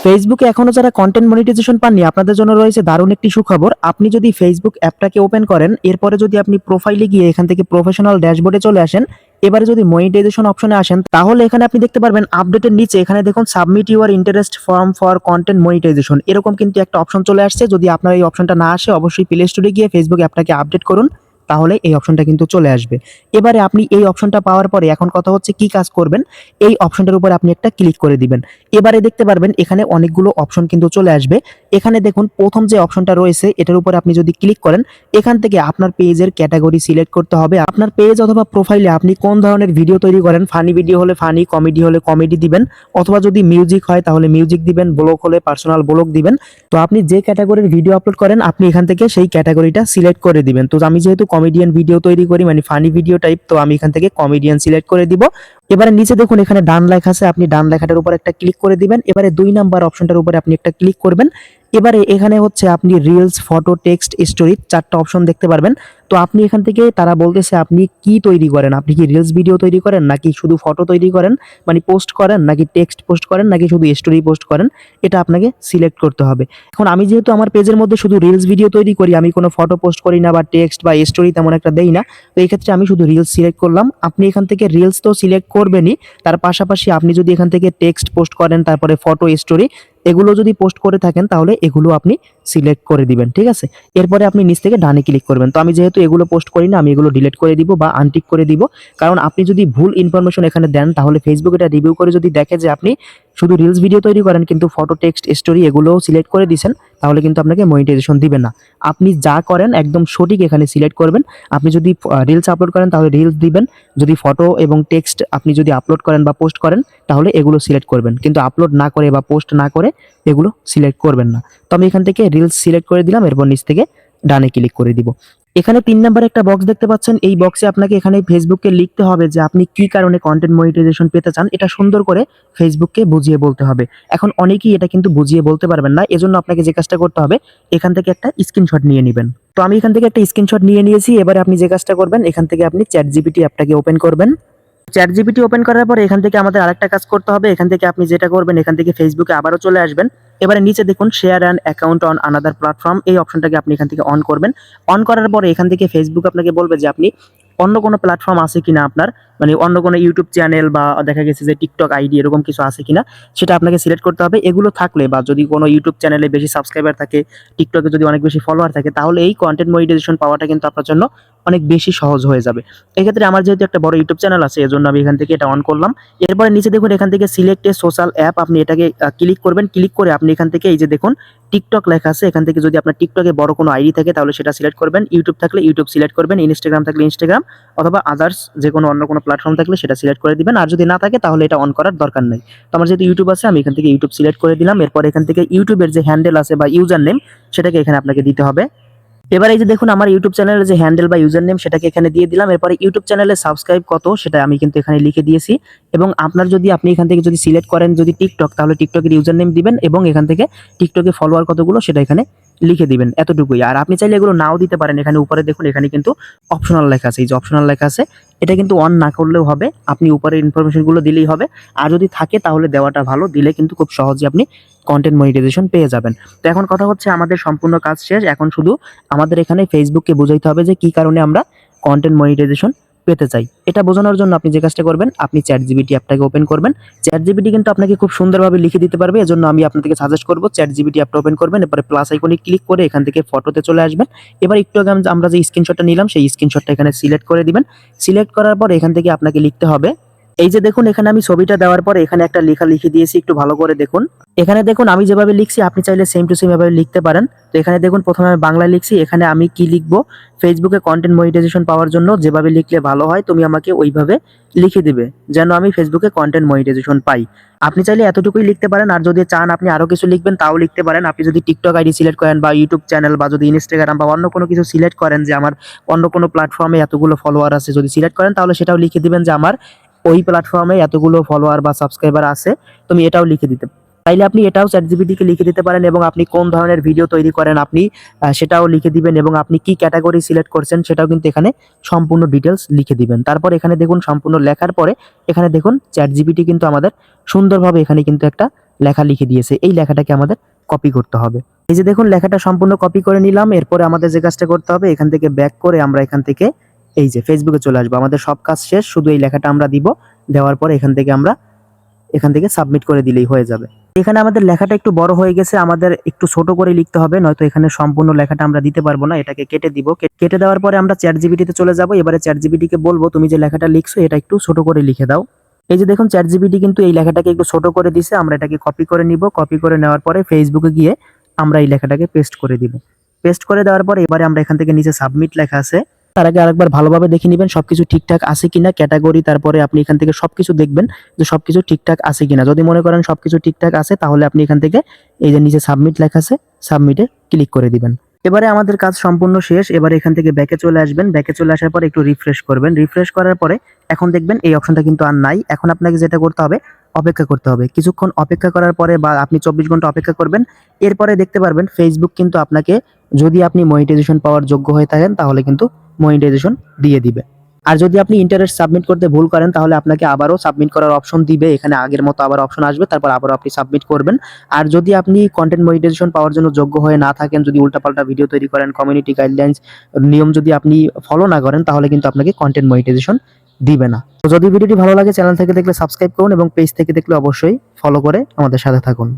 ফেসবুকে এখনো যারা কন্টেন্ট মনিটাইজেশন পাননি আপনাদের জন্য রয়েছে দারুণ একটি সুখবর। আপনি যদি ফেসবুক অ্যাপটাকে ওপেন করেন, এরপরে যদি আপনি প্রোফাইলে গিয়ে এখান থেকে প্রফেশনাল ড্যাশবোর্ডে চলে আসেন, এবারে যদি মনিটাইজেশন অপশনে আসেন, তাহলে এখানে আপনি দেখতে পারবেন আপডেটের নিচে এখানে দেখুন submit your interest form for content monetisation, এরকম কিন্তু একটা অপশন চলে আসছে। যদি আপনার এই অপশনটা না আসে, অবশ্যই প্লে স্টোরে গিয়ে ফেসবুক অ্যাপটাকে আপডেট করুন, তাহলে এই অপশনটা কিন্তু চলে আসবে। এবারে আপনি এই অপশনটা পাওয়ার পরে এখন কথা হচ্ছে কি কাজ করবেন। এই অপশনটার উপর আপনি একটা ক্লিক করে দিবেন। এবারে দেখতে পারবেন এখানে অনেকগুলো অপশন কিন্তু চলে আসবে। এখানে দেখুন প্রথম যে অপশনটা রয়েছে এটার উপর আপনি যদি ক্লিক করেন, এখান থেকে আপনার পেজের ক্যাটাগরি সিলেক্ট করতে হবে। আপনার পেজ অথবা প্রোফাইলে আপনি কোন ধরনের ভিডিও তৈরি করেন, ফানি ভিডিও হলে ফানি, কমেডি হলে কমেডি দিবেন, অথবা যদি মিউজিক হয় তাহলে মিউজিক দিবেন, ব্লগ হলে পার্সোনাল ব্লগ দিবেন। তো আপনি যে ক্যাটাগরির ভিডিও আপলোড করেন আপনি এখান থেকে সেই ক্যাটাগরিটা সিলেক্ট করে দিবেন। তো আমি যেহেতু কমেডিয়ান ভিডিও তৈরি করি, মানে ফানি ভিডিও টাইপ, তো আমি এখান থেকে কমেডিয়ান সিলেক্ট করে দিব। এবারে নিচে দেখুন এখানে ডান লেখা আছে, আপনি ডান লেখাটার উপর একটা ক্লিক করে দিবেন। এবারে 2 নাম্বার অপশনটার উপরে আপনি একটা ক্লিক করবেন। এবারে এখানে হচ্ছে আপনি রিলস, ফটো, টেক্সট, স্টোরি 4টা অপশন দেখতে পারবেন। তো আপনি এখান থেকে তারা বলতেছে আপনি কি তৈরি করেন, আপনি কি রিলস ভিডিও তৈরি করেন, নাকি শুধু ফটো তৈরি করেন মানে পোস্ট করেন, নাকি টেক্সট পোস্ট করেন, নাকি শুধু স্টোরি পোস্ট করেন, এটা আপনাকে সিলেক্ট করতে হবে। এখন আমি যেহেতু আমার পেজের মধ্যে শুধু রিলস ভিডিও তৈরি করি, আমি কোনো ফটো পোস্ট করি না বা টেক্সট বা স্টোরি তেমন একটা দেই না, তো এই ক্ষেত্রে আমি শুধু রিলস সিলেক্ট করলাম। আপনি এখান থেকে রিলস তো সিলেক্ট করবেনই, তার পাশাপাশি আপনি যদি এখান থেকে টেক্সট পোস্ট করেন, তারপরে ফটো, স্টোরি এগুলো যদি পোস্ট করে থাকেন তাহলে এগুলো আপনি সিলেক্ট করে দিবেন, ঠিক আছে। এরপরে আপনি নিচ থেকে ডানে ক্লিক করবেন। তো আমি যেহেতু এগুলো পোস্ট করি না, আমি এগুলো ডিলিট করে দিব বা আনটিক করে দিব। কারণ আপনি যদি ভুল ইনফরমেশন এখানে দেন তাহলে ফেসবুক এটা রিভিউ করে যদি দেখে যে আপনি শুধু রিলস ভিডিও তৈরি করেন কিন্তু ফটো, টেক্সট, স্টোরি এগুলোও সিলেক্ট করে দিয়েছেন, তাহলে কিন্তু আপনাকে মনিটাইজেশন দিবে না। আপনি যা করেন একদম সঠিক এখানে সিলেক্ট করবেন। আপনি যদি রিলস আপলোড করেন তাহলে রিলস দিবেন, যদি ফটো এবং টেক্সট আপনি যদি আপলোড করেন বা পোস্ট করেন তাহলে এগুলো সিলেক্ট করবেন, কিন্তু আপলোড না করে বা পোস্ট না করে এগুলো সিলেক্ট করবেন না। তো আমি এখান থেকে রিলস সিলেক্ট করে দিলাম, এরপর নিচ থেকে ডানে ক্লিক করে দিব। এখানে 3 নাম্বার একটা বক্স দেখতে পাচ্ছেন, এই বক্সে আপনাকে এখানে ফেসবুককে লিখতে হবে যে আপনি কি কারণে কন্টেন্ট মনিটাইজেশন পেতে চান, এটা সুন্দর করে ফেসবুককে বুঝিয়ে বলতে হবে। এখন অনেকেই এটা কিন্তু বুঝিয়ে বলতে পারবেন না, এজন্য আপনাকে যে কাজটা করতে হবে এখান থেকে একটা স্ক্রিনশট নিয়ে নেবেন। তো আমি এখান থেকে একটা স্ক্রিনশট নিয়ে নিয়েছি। এবারে আপনি যে কাজটা করবেন এখান থেকে আপনি চ্যাটজিপিটি অ্যাপটাকে ওপেন করবেন। চ্যাটজিপিটি ওপেন করার পরে এখান থেকে আমাদের আরেকটা কাজ করতে হবে। এখান থেকে আপনি যেটা করবেন এখান থেকে ফেসবুকে আবারও চলে আসবেন। এবারে নিচে দেখুন share an account on another platform, এই অপশনটাকে আপনি এখান থেকে অন করবেন। অন করার পরে এখান থেকে ফেসবুক আপনাকে বলবে যে আপনি অন্য কোনো প্ল্যাটফর্ম আছে কিনা আপনার, মানে অন্য কোনো ইউটিউব চ্যানেল বা দেখা গেছে যে টিকটক আইডি এরকম কিছু আছে কিনা সেটা আপনাকে সিলেক্ট করতে হবে। এগুলো থাকলে বা যদি কোনো ইউটিউব চ্যানেলে বেশি সাবস্ক্রাইবার থাকে, টিকটকে যদি অনেক বেশি ফলোয়ার থাকে, তাহলে এই কন্টেন্ট মনিটাইজেশন পাওয়াটা কিন্তু আপনার জন্য অনেক বেশি সহজ হয়ে যাবে। এক্ষেত্রে আমার যেহেতু একটা বড় ইউটিউব চ্যানেল আছে এজন্য আমি এখান থেকে এটা অন করলাম। এরপরে নিচে দেখুন এখান থেকে সিলেক্ট এ সোশ্যাল অ্যাপ, আপনি এটাকে ক্লিক করবেন। ক্লিক করে আপনি এখান থেকে এই যে দেখুন টিকটক লেখা আছে, এখান থেকে যদি আপনার টিকটকে বড় কোনো আইডি থাকে তাহলে সেটা সিলেক্ট করবেন, ইউটিউব থাকলে ইউটিউব সিলেক্ট করবেন, ইনস্টাগ্রাম থাকলে ইনস্টাগ্রাম, অথবা আদার্স যে কোনো অন্য কোনো প্ল্যাটফর্ম থাকলে সেটা সিলেক্ট করে দিবেন। আর যদি না থাকে তাহলে এটা অন করার দরকার নেই। তো আমার যেহেতু ইউটিউব আছে আমি এখান থেকে ইউটিউব সিলেক্ট করে দিলাম। এরপর এখান থেকে ইউটিউবের যে হ্যান্ডেল আছে বা ইউজার নেম সেটাকে এখানে আপনাকে দিতে হবে। এবার এই যে দেখুন আমার ইউটিউব চ্যানেলের যে হ্যান্ডেল বা ইউজার নেম সেটাকে এখানে দিয়ে দিলাম। এরপরে ইউটিউব চ্যানেলে সাবস্ক্রাইব কত সেটা আমি কিন্তু এখানে লিখে দিয়েছি। এবং আপনার যদি আপনি এখান থেকে যদি সিলেক্ট করেন যদি টিকটক, তাহলে টিকটকের ইউজার নেম দিবেন এবং এখান থেকে টিকটকে ফলোয়ার কতগুলো সেটা এখানে লিখে দিবেন, এতটুকুই। আর আপনি চাইলে এগুলো নাও দিতে পারেন। এখানে উপরে দেখুন এখানে কিন্তু অপশনাল লেখা আছে, এই যে অপশনাল লেখা আছে এটা কিন্তু অন না করলেও হবে, আপনি উপরে ইনফরমেশনগুলো দিলেই হবে। আর যদি থাকে তাহলে দেওয়াটা ভালো, দিলে কিন্তু খুব সহজে আপনি কন্টেন্ট মনিটাইজেশন পেয়ে যাবেন। তো এখন কথা হচ্ছে আমাদের সম্পূর্ণ কাজ শেষ, এখন শুধু আমাদের এখানে ফেসবুককে বোঝাইতে হবে যে কি কারণে আমরা কন্টেন্ট মনিটাইজেশন পেতে চাই। এটা বোঝানোর জন্য আপনি যে কাজটা করবেন আপনি চ্যাটজিপিটি অ্যাপটাকে ওপেন করবেন। চ্যাটজিপিটি কিন্তু আপনাকে খুব সুন্দরভাবে লিখে দিতে পারবে, এজন্য আমি আপনাদেরকে সাজেস্ট করব চ্যাটজিপিটি অ্যাপটা ওপেন করবেন। এরপরে প্লাস আইকনে ক্লিক করে এখান থেকে ফটোতে চলে আসবেন। এবার একটু আগে আমরা যে স্ক্রিনশটটা নিলাম সেই স্ক্রিনশটটা এখানে সিলেক্ট করে দিবেন। সিলেক্ট করার পর এখান থেকে আপনাকে লিখতে হবে, এই যে দেখুন এখানে আমি ছবিটা দেওয়ার পরে এখানে একটা লেখা লিখে দিয়েছি, একটু ভালো করে দেখুন। এখানে দেখুন আমি যেভাবে লিখছি আপনি চাইলে সেম টু সেম এভাবে লিখতে পারেন। তো এখানে দেখুন প্রথমে আমি বাংলায় লিখছি, এখানে আমি কি লিখবো, ফেসবুকে কন্টেন্ট মনিটাইজেশন পাওয়ার জন্য যেভাবে লিখলে ভালো হয় তুমি আমাকে ওইভাবে লিখে দিবে যেন আমি ফেসবুকে কন্টেন্ট মনিটাইজেশন পাই। আপনি চাইলে এতটুকুই লিখতে পারেন, আর যদি চান আপনি আরো কিছু লিখবেন তাও লিখতে পারেন। আপনি যদি টিকটক আইডি সিলেক্ট করেন বা ইউটিউব চ্যানেল বা যদি ইনস্টাগ্রাম বা অন্য কোনো কিছু সিলেক্ট করেন যে আমার অন্য কোনো প্ল্যাটফর্মে এতগুলো ফলোয়ার আছে যদি সিলেক্ট করেন, তাহলে সেটাও লিখে দিবেন যে আমার ওই প্ল্যাটফর্মে এতগুলো ফলোয়ার বা সাবস্ক্রাইবার আছে, তুমি এটাও লিখে দিতে চাইলে আপনি এটাও চ্যাটজিপিটিকে লিখে দিতে পারেন। এবং আপনি কোন ধরনের ভিডিও তৈরি করেন আপনি সেটাও লিখে দিবেন, এবং আপনি কি ক্যাটাগরি সিলেক্ট করছেন সেটাও কিন্তু এখানে সম্পূর্ণ ডিটেলস লিখে দিবেন। তারপর এখানে দেখুন সম্পূর্ণ লেখার পরে এখানে দেখুন চ্যাটজিপিটি কিন্তু আমাদের সুন্দরভাবে এখানে কিন্তু একটা লেখা লিখে দিয়েছে, এই লেখাটাকে আমাদের কপি করতে হবে। এই যে দেখুন লেখাটা সম্পূর্ণ কপি করে নিলাম। এরপরে আমাদের যে কাজটা করতে হবে, এখান থেকে ব্যাক করে আমরা এখান থেকে এই যে ফেসবুকে চলে আসবো। আমাদের সব কাজ শেষ, শুধু এই লেখাটা আমরা দিব। দেওয়ার পরে এখান থেকে সাবমিট করে দিলেই হয়ে যাবে। এখানে আমাদের লেখাটা একটু বড় হয়ে গেছে, আমাদের একটু ছোট করে লিখতে হবে, নয়তো এখানে সম্পূর্ণ লেখাটা আমরা দিতে পারবো না। এটাকে কেটে দিব। কেটে দেওয়ার পরে আমরা চ্যাটজিপিটিতে চলে যাব। এবারে চ্যাটজিপিটিকে বলবো তুমি যে লেখাটা লিখছো এটা একটু ছোট করে লিখে দাও। এই যে দেখুন চ্যাটজিপিটি কিন্তু এই লেখাটাকে একটু ছোট করে দিছে। আমরা এটাকে কপি করে নিব। কপি করে নেওয়ার পরে ফেসবুকে গিয়ে আমরা এই লেখাটাকে পেস্ট করে দিব। পেস্ট করে দেওয়ার পরে এবারে আমরা এখান থেকে নিচে সাবমিট লেখা আছে, তার আগে আরেকবার ভালোভাবে দেখে নেবেন সবকিছু ঠিকঠাক আছে কিনা, ক্যাটাগরি, তারপরে আপনি এখান থেকে সবকিছু দেখবেন যে সবকিছু ঠিকঠাক আছে কিনা। যদি মনে করেন সবকিছু ঠিকঠাক আছে তাহলে আপনি এখান থেকে এই যে নিচে সাবমিট লেখা আছে, সাবমিটে ক্লিক করে দিবেন। এবারে আমাদের কাজ সম্পূর্ণ শেষ। এবারে এখান থেকে ব্যাকে চলে আসবেন। ব্যাকে চলে আসার পরে একটু রিফ্রেশ করবেন। রিফ্রেশ করার পরে এখন দেখবেন এই অপশনটা কিন্তু আর নাই। এখন আপনাকে যেটা করতে হবে, অপেক্ষা করতে হবে। কিছুক্ষণ অপেক্ষা করার পরে বা আপনি 24 ঘন্টা অপেক্ষা করবেন। এরপরে দেখতে পারবেন ফেসবুক কিন্তু আপনাকে, যদি আপনি মনিটাইজেশন পাওয়ার যোগ্য হয়ে থাকেন তাহলে কিন্তু মনিটাইজেশন দিয়ে দিবে। আর যদি আপনি ইন্টারেস্ট সাবমিট করতে ভুল করেন তাহলে আপনাকে আবারও সাবমিট করার অপশন দিবে। এখানে আগের মতো আবার অপশন আসবে, তারপর আবারও আপনি সাবমিট করবেন। আর যদি আপনি কন্টেন্ট মনিটাইজেশন পাওয়ার জন্য যোগ্য হয়ে না থাকেন, যদি উল্টাপাল্টা ভিডিও তৈরি করেন, কমিউনিটি গাইডলাইন্স নিয়ম যদি আপনি ফলো না করেন তাহলে কিন্তু আপনাকে কন্টেন্ট মনিটাইজেশন দিবে না। তো যদি ভিডিওটি ভালো লাগে, চ্যানেল থেকে দেখলে সাবস্ক্রাইব করুন এবং পেজ থেকে দেখলে অবশ্যই ফলো করে আমাদের সাথে থাকুন।